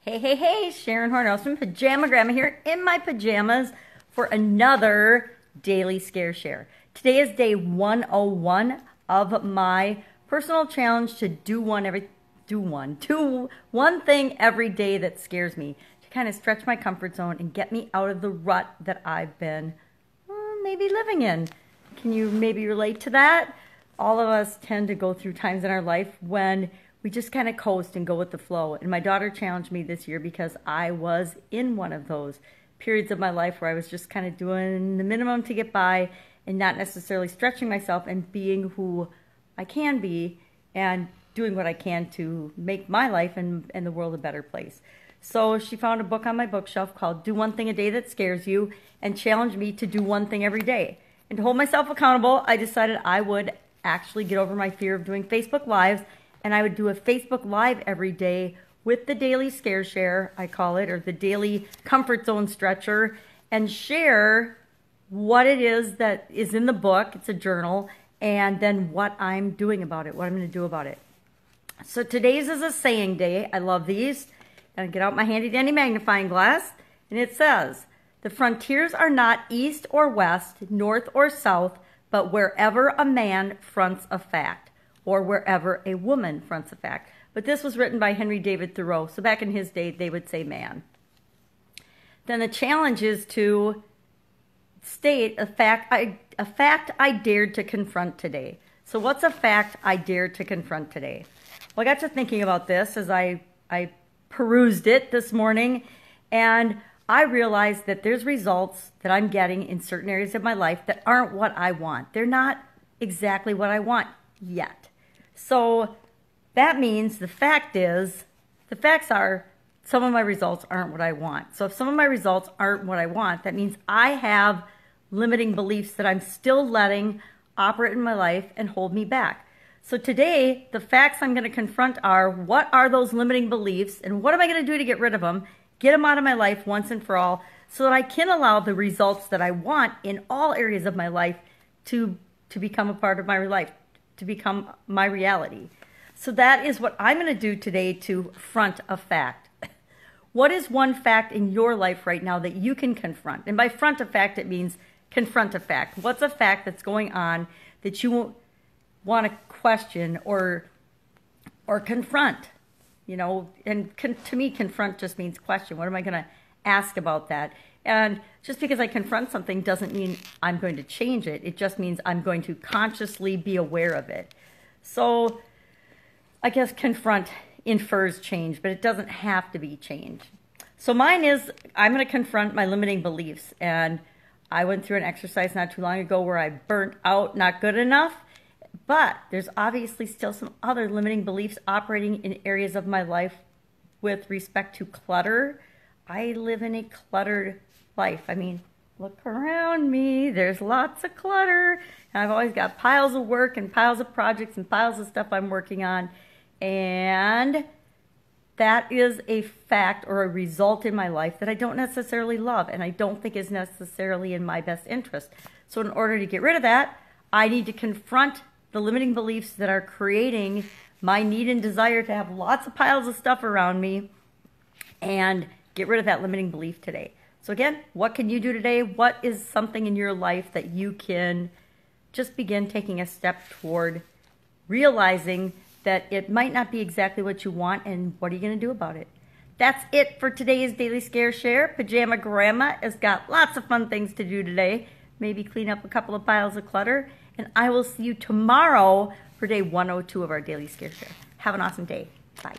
Hey, hey, hey, Sharon Horne-Ellstrom, Pajama Grandma here in my pajamas for another daily scare share. Today is day 101 of my personal challenge to do one thing every day that scares me, to kind of stretch my comfort zone and get me out of the rut that I've been maybe living in. Can you maybe relate to that? All of us tend to go through times in our life when we just kind of coast and go with the flow. And my daughter challenged me this year because I was in one of those periods of my life where I was just kind of doing the minimum to get by and not necessarily stretching myself and being who I can be and doing what I can to make my life and the world a better place. So she found a book on my bookshelf called Do One Thing a Day That Scares You and challenged me to do one thing every day. And to hold myself accountable, I decided I would actually get over my fear of doing Facebook Lives, and I would do a Facebook Live every day with the daily scare share, I call it, or the daily comfort zone stretcher, and share what it is that is in the book. It's a journal, and then what I'm doing about it, what I'm going to do about it. So today's is a saying day. I love these. I'm going to get out my handy dandy magnifying glass, and it says, "The frontiers are not east or west, north or south, but wherever a man fronts a fact, or wherever a woman fronts a fact." But this was written by Henry David Thoreau, so back in his day, they would say man. Then the challenge is to state a fact I dared to confront today. So what's a fact I dared to confront today? Well, I got to thinking about this as I perused it this morning, and I realized that there's results that I'm getting in certain areas of my life that aren't what I want. They're not exactly what I want yet. So that means the facts are some of my results aren't what I want. So if some of my results aren't what I want, that means I have limiting beliefs that I'm still letting operate in my life and hold me back. So today, the facts I'm going to confront are, what are those limiting beliefs and what am I going to do to get rid of them, get them out of my life once and for all, so that I can allow the results that I want in all areas of my life to become a part of my life, to become my reality. So that is what I'm going to do today to front a fact. What is one fact in your life right now that you can confront? And by front a fact, it means confront a fact. What's a fact that's going on that you want to question or confront? You know, and to me, confront just means question. What am I going to ask about that? And just because I confront something doesn't mean I'm going to change it. It just means I'm going to consciously be aware of it. So I guess confront infers change, but it doesn't have to be change. So mine is, I'm going to confront my limiting beliefs. And I went through an exercise not too long ago where I burnt out, not good enough. But there's obviously still some other limiting beliefs operating in areas of my life with respect to clutter. I live in a cluttered life. I mean, look around me. There's lots of clutter. And I've always got piles of work and piles of projects and piles of stuff I'm working on. And that is a fact or a result in my life that I don't necessarily love and I don't think is necessarily in my best interest. So in order to get rid of that, I need to confront the limiting beliefs that are creating my need and desire to have lots of piles of stuff around me and get rid of that limiting belief today. So again, what can you do today? What is something in your life that you can just begin taking a step toward realizing that it might not be exactly what you want, and what are you going to do about it? That's it for today's Daily Scare Share. Pajama Grandma has got lots of fun things to do today. Maybe clean up a couple of piles of clutter. And I will see you tomorrow for day 102 of our Daily Scare Share. Have an awesome day. Bye.